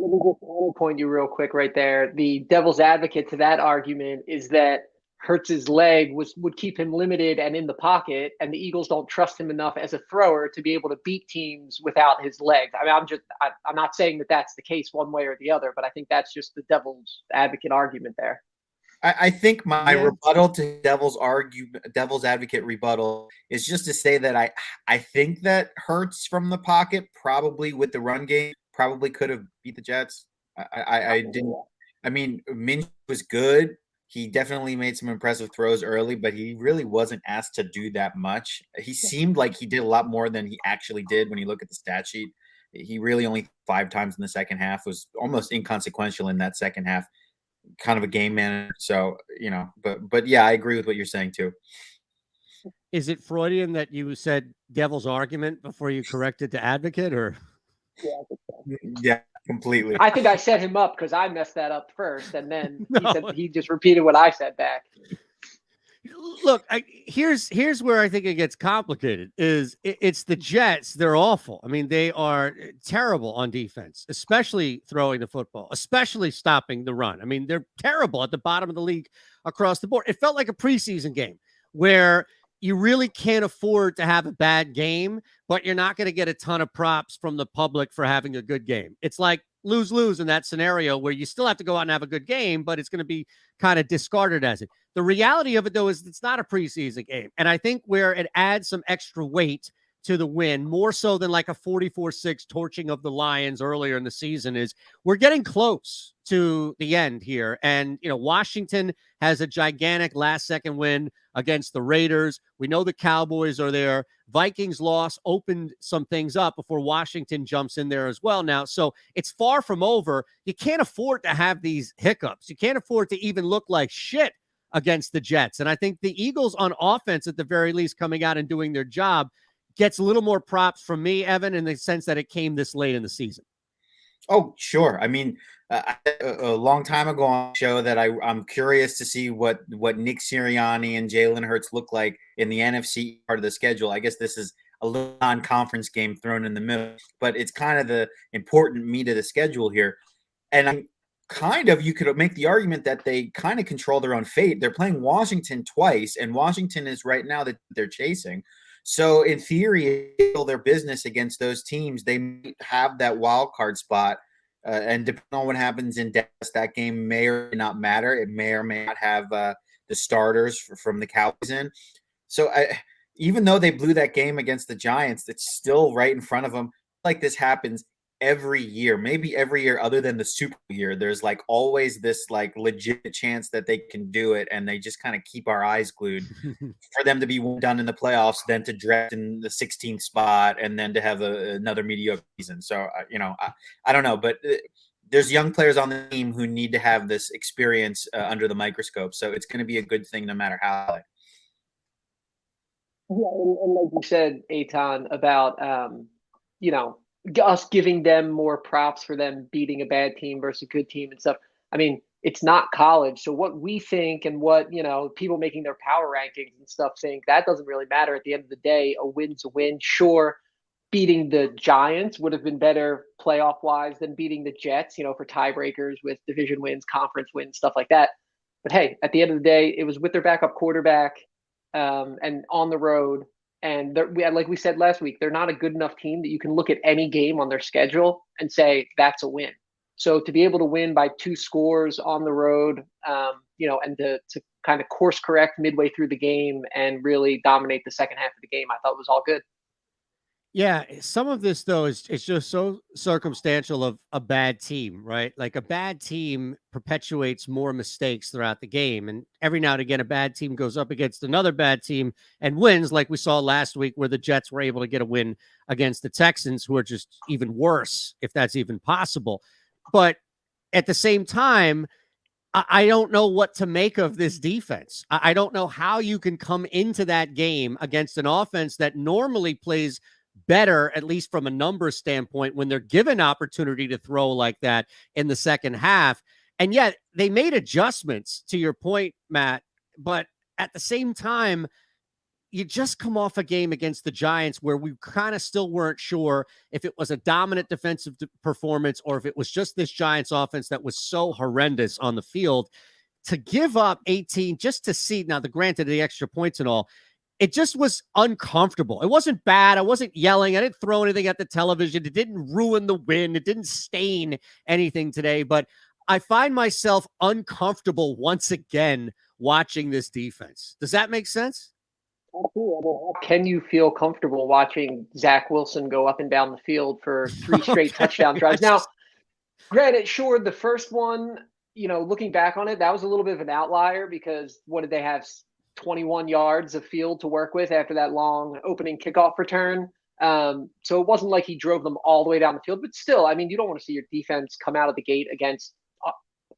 Let me just point you real quick right there. The devil's advocate to that argument is that Hurts's leg would keep him limited and in the pocket, and the Eagles don't trust him enough as a thrower to be able to beat teams without his legs. I mean, I'm not saying that that's the case one way or the other, but I think that's just the devil's advocate argument there. I think my rebuttal to devil's advocate rebuttal is just to say that I think that Hurts from the pocket probably with the run game probably could have beat the Jets. I didn't. I mean, Minchew was good. He definitely made some impressive throws early, but he really wasn't asked to do that much. He seemed like he did a lot more than he actually did when you look at the stat sheet. He really only 5 times in the second half, was almost inconsequential in that second half. Kind of a game manager. So, but yeah, I agree with what you're saying too. Is it Freudian that you said devil's argument before you corrected to advocate, or? Yeah, completely. I think I set him up because I messed that up first, and then he just repeated what I said back. Look, here's where I think it gets complicated. It's the Jets. They're awful. I mean, they are terrible on defense, especially throwing the football, especially stopping the run. I mean, they're terrible at the bottom of the league across the board. It felt like a preseason game where you really can't afford to have a bad game, but you're not going to get a ton of props from the public for having a good game. It's like lose-lose in that scenario where you still have to go out and have a good game, but it's going to be kind of discarded as it. The reality of it, though, is it's not a preseason game. And I think where it adds some extra weight to the win, more so than like a 44-6 torching of the Lions earlier in the season, is we're getting close to the end here. And, Washington has a gigantic last-second win against the Raiders. We know the Cowboys are there. Vikings loss opened some things up before Washington jumps in there as well now. So it's far from over. You can't afford to have these hiccups. You can't afford to even look like shit against the Jets. And I think the Eagles on offense, at the very least, coming out and doing their job, gets a little more props from me, Evan, in the sense that it came this late in the season. Oh, sure. I mean, a long time ago on the show that I'm curious to see what Nick Sirianni and Jalen Hurts look like in the NFC part of the schedule. I guess this is a little non-conference game thrown in the middle, but it's kind of the important meat of the schedule here. And you could make the argument that they kind of control their own fate. They're playing Washington twice, and Washington is right now that they're chasing. So in theory, their business against those teams, they might have that wild card spot. And depending on what happens in Dallas, that game may or may not matter. It may or may not have the starters from the Cowboys in. So even though they blew that game against the Giants, it's still right in front of them. Like this happens every year, maybe every year other than the Super Bowl year. There's like always this like legit chance that they can do it, and they just kind of keep our eyes glued for them to be done in the playoffs, then to draft in the 16th spot, and then to have another mediocre season. So I don't know, but there's young players on the team who need to have this experience under the microscope. So it's going to be a good thing no matter how. Yeah, and like you said, Eytan, about us giving them more props for them beating a bad team versus a good team and stuff. I mean, it's not college, so what we think and what people making their power rankings and stuff think, that doesn't really matter. At the end of the day, a win's a win. Sure, beating the Giants would have been better playoff wise than beating the Jets, for tiebreakers with division wins, conference wins, stuff like that. But hey, at the end of the day, it was with their backup quarterback and on the road. And like we said last week, they're not a good enough team that you can look at any game on their schedule and say that's a win. So to be able to win by 2 scores on the road, and to kind of course correct midway through the game and really dominate the second half of the game, I thought was all good. Yeah, some of this though is it's just so circumstantial of a bad team, right? Like a bad team perpetuates more mistakes throughout the game, and every now and again, a bad team goes up against another bad team and wins, like we saw last week, where the Jets were able to get a win against the Texans, who are just even worse, if that's even possible. But at the same time, I don't know what to make of this defense. I don't know how you can come into that game against an offense that normally plays better, at least from a numbers standpoint, when they're given opportunity to throw like that in the second half. And yet they made adjustments, to your point, Matt. But at the same time, you just come off a game against the Giants where we kind of still weren't sure if it was a dominant defensive performance or if it was just this Giants offense that was so horrendous on the field. To give up 18 just to see, now the granted the extra points and all, it just was uncomfortable. It wasn't bad. I wasn't yelling. I didn't throw anything at the television. It didn't ruin the win. It didn't stain anything today, but I find myself uncomfortable once again watching this defense. Does that make sense? Can you feel comfortable watching Zach Wilson go up and down the field for 3 straight touchdown drives? Now, granted, sure, the first one, looking back on it, that was a little bit of an outlier because what did they have? 21 yards of field to work with after that long opening kickoff return. So it wasn't like he drove them all the way down the field, but still, I mean, you don't want to see your defense come out of the gate against,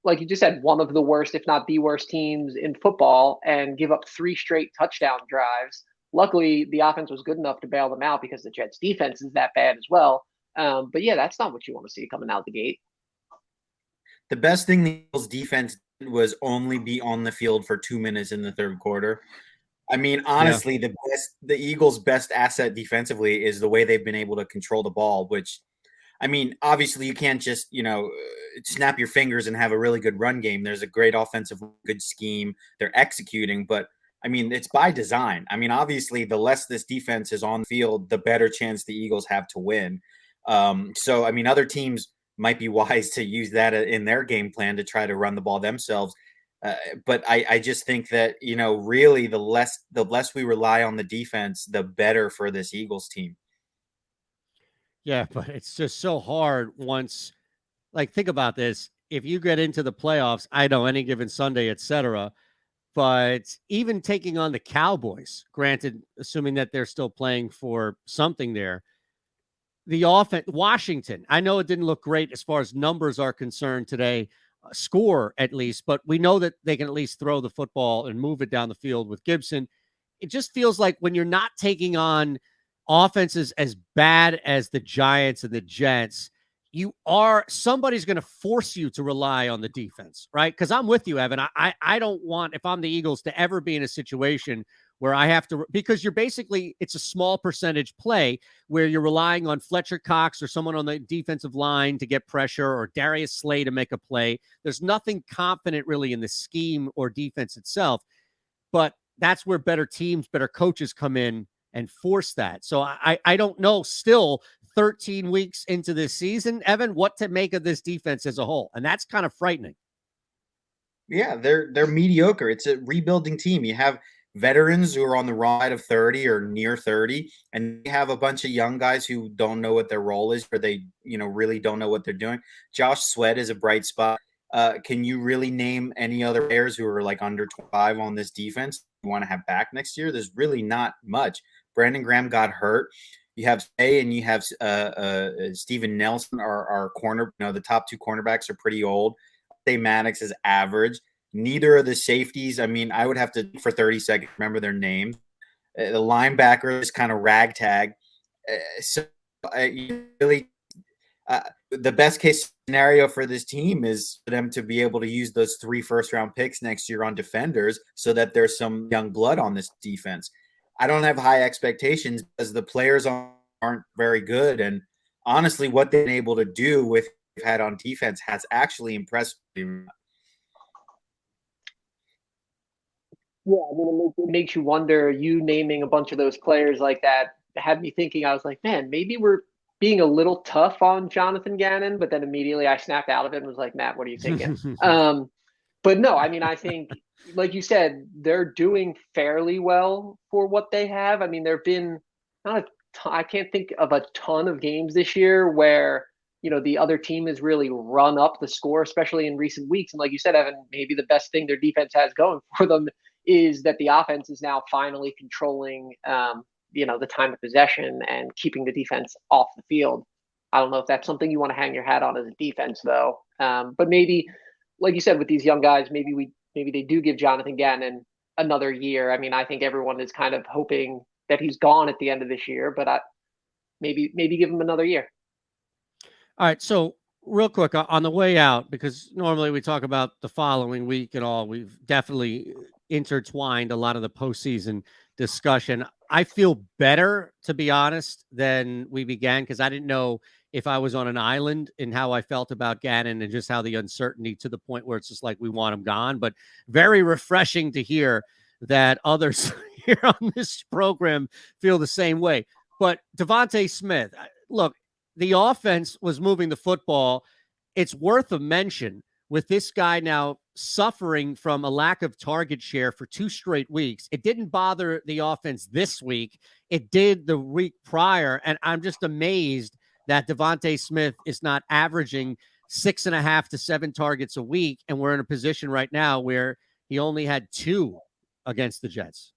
like you just said, one of the worst, if not the worst teams in football and give up 3 straight touchdown drives. Luckily, the offense was good enough to bail them out because the Jets defense is that bad as well. But yeah, that's not what you want to see coming out the gate. The best thing the Eagles defense did was only be on the field for 2 minutes in the third quarter. I mean, honestly, the Eagles' best asset defensively is the way they've been able to control the ball, which, I mean, obviously you can't just, snap your fingers and have a really good run game. There's a great offensive, good scheme. They're executing, but I mean, it's by design. I mean, obviously the less this defense is on the field, the better chance the Eagles have to win. So, I mean, other teams might be wise to use that in their game plan to try to run the ball themselves. But I just think that, really the less we rely on the defense, the better for this Eagles team. Yeah, but it's just so hard once, like, think about this. If you get into the playoffs, I know any given Sunday, etc. But even taking on the Cowboys, granted, assuming that they're still playing for something there, the offense, Washington, I know it didn't look great as far as numbers are concerned today, score at least, but we know that they can at least throw the football and move it down the field with Gibson. It just feels like when you're not taking on offenses as bad as the Giants and the Jets, somebody's going to force you to rely on the defense, right? Because I'm with you, Evan. I don't want, if I'm the Eagles, to ever be in a situation where I have to, because it's a small percentage play where you're relying on Fletcher Cox or someone on the defensive line to get pressure or Darius Slay to make a play. There's nothing confident really in the scheme or defense itself, but that's where better teams, better coaches come in and force that. So I don't know still 13 weeks into this season, Evan, what to make of this defense as a whole. And that's kind of frightening. Yeah, they're mediocre. It's a rebuilding team. You have veterans who are on the wrong side of 30 or near 30, and you have a bunch of young guys who don't know what their role is, or they, really don't know what they're doing. Josh Sweat is a bright spot. Can you really name any other players who are like under 25 on this defense you want to have back next year? There's really not much. Brandon Graham got hurt. You have Say and you have Steven Nelson are corner. The top two cornerbacks are pretty old. Say Maddox is average. Neither of the safeties. I mean, I would have to for 30 seconds remember their names. The linebacker is kind of ragtag. The best case scenario for this team is for them to be able to use those 3 first-round picks next year on defenders so that there's some young blood on this defense. I don't have high expectations because the players aren't very good. And honestly, what they've been able to do with what they've had on defense has actually impressed me. Yeah, I mean, it makes you wonder. You naming a bunch of those players like that had me thinking. I was like, man, maybe we're being a little tough on Jonathan Gannon. But then immediately I snapped out of it and was like, Matt, what are you thinking? But no, I mean, I think, like you said, they're doing fairly well for what they have. I mean, there've been I can't think of a ton of games this year where the other team has really run up the score, especially in recent weeks. And like you said, Evan, maybe the best thing their defense has going for them is that the offense is now finally controlling, the time of possession and keeping the defense off the field. I don't know if that's something you want to hang your hat on as a defense, though. But maybe, like you said, with these young guys, maybe they do give Jonathan Gannon another year. I mean, I think everyone is kind of hoping that he's gone at the end of this year, but maybe give him another year. All right, so real quick on the way out, because normally we talk about the following week and all, we've definitely intertwined a lot of the postseason discussion. I feel better, to be honest, than we began, because I didn't know if I was on an island in how I felt about Gannon and just how the uncertainty to the point where it's just like we want him gone. But very refreshing to hear that others here on this program feel the same way. But Devonta Smith, look, the offense was moving the football. It's worth a mention with this guy now suffering from a lack of target share for 2 straight weeks. It didn't bother the offense this week. It did the week prior. And I'm just amazed that Devonta Smith is not averaging 6.5 to 7 targets a week. And we're in a position right now where he only had 2 against the Jets.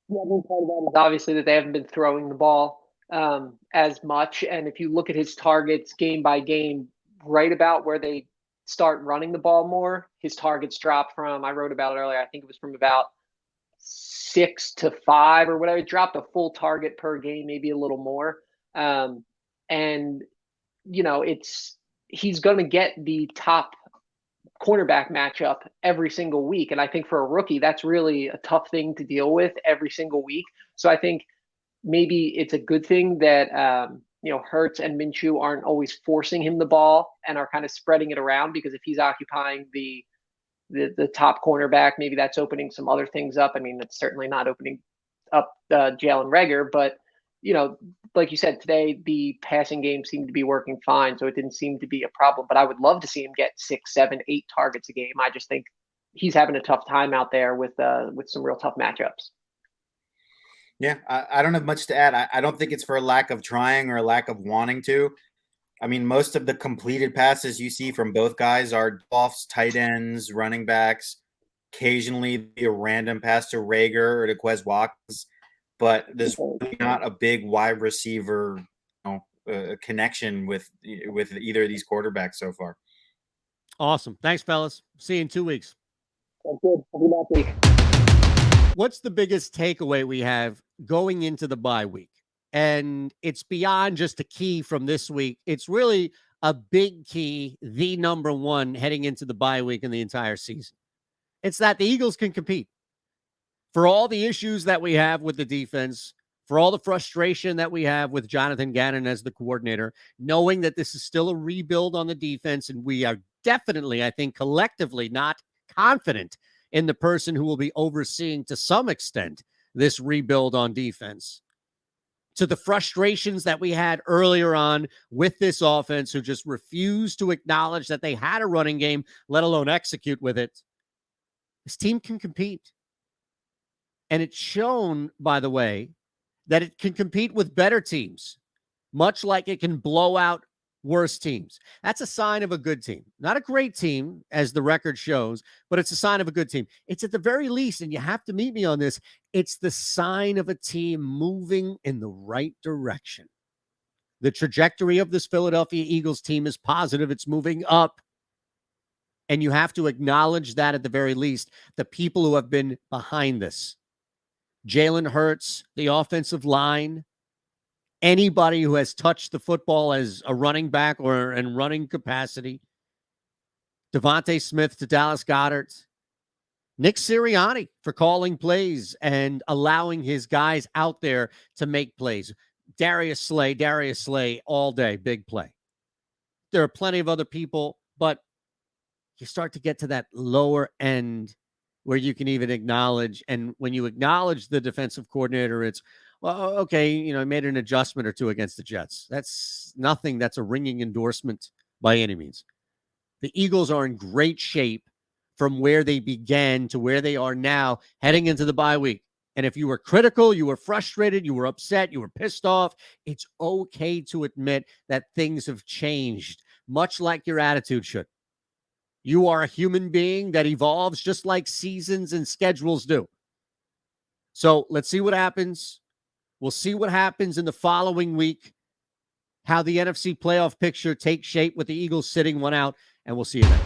Yeah, I think part of that is obviously that they haven't been throwing the ball as much. And if you look at his targets game by game, right about where they start running the ball more, his targets drop from, I wrote about it earlier, I think it was from about 6 to 5 or whatever. It dropped a full target per game, maybe a little more. And, he's going to get the top cornerback matchup every single week. And I think for a rookie, that's really a tough thing to deal with every single week. So I think maybe it's a good thing that, Hurts and Minchew aren't always forcing him the ball and are kind of spreading it around, because if he's occupying the top cornerback, maybe that's opening some other things up. I mean, it's certainly not opening up Jalen Reagor, but, like you said, today, the passing game seemed to be working fine. So it didn't seem to be a problem, but I would love to see him get 6, 7, 8 targets a game. I just think he's having a tough time out there with some real tough matchups. Yeah, I don't have much to add. I don't think it's for a lack of trying or a lack of wanting to. I mean, most of the completed passes you see from both guys are offs, tight ends, running backs, occasionally a random pass to Reagor or to Quez Watkins, but there's really not a big wide receiver connection with either of these quarterbacks so far. Awesome. Thanks, fellas. See you in 2 weeks. That's good. I'll be back week. What's the biggest takeaway we have going into the bye week? And it's beyond just a key from this week. It's really a big key, the number one heading into the bye week in the entire season. It's that the Eagles can compete. For all the issues that we have with the defense, for all the frustration that we have with Jonathan Gannon as the coordinator, knowing that this is still a rebuild on the defense, and we are definitely, I think, collectively not confident in the person who will be overseeing, to some extent, this rebuild on defense. To the frustrations that we had earlier on with this offense, who just refused to acknowledge that they had a running game, let alone execute with it. This team can compete. And it's shown, by the way, that it can compete with better teams, much like it can blow out worse teams. That's a sign of a good team. Not a great team, as the record shows, but it's a sign of a good team. It's at the very least, and you have to meet me on this, it's the sign of a team moving in the right direction. The trajectory of this Philadelphia Eagles team is positive. It's moving up. And you have to acknowledge that at the very least, the people who have been behind this. Jalen Hurts, the offensive line, anybody who has touched the football as a running back or in running capacity, Devonta Smith to Dallas Goedert, Nick Sirianni for calling plays and allowing his guys out there to make plays. Darius Slay all day, big play. There are plenty of other people, but you start to get to that lower end where you can even acknowledge. And when you acknowledge the defensive coordinator, it's, well, okay, I made an adjustment or two against the Jets. That's nothing. That's a ringing endorsement by any means. The Eagles are in great shape from where they began to where they are now heading into the bye week. And if you were critical, you were frustrated, you were upset, you were pissed off, it's okay to admit that things have changed, much like your attitude should. You are a human being that evolves just like seasons and schedules do. So let's see what happens. We'll see what happens in the following week, how the NFC playoff picture takes shape with the Eagles sitting one out, and we'll see you then.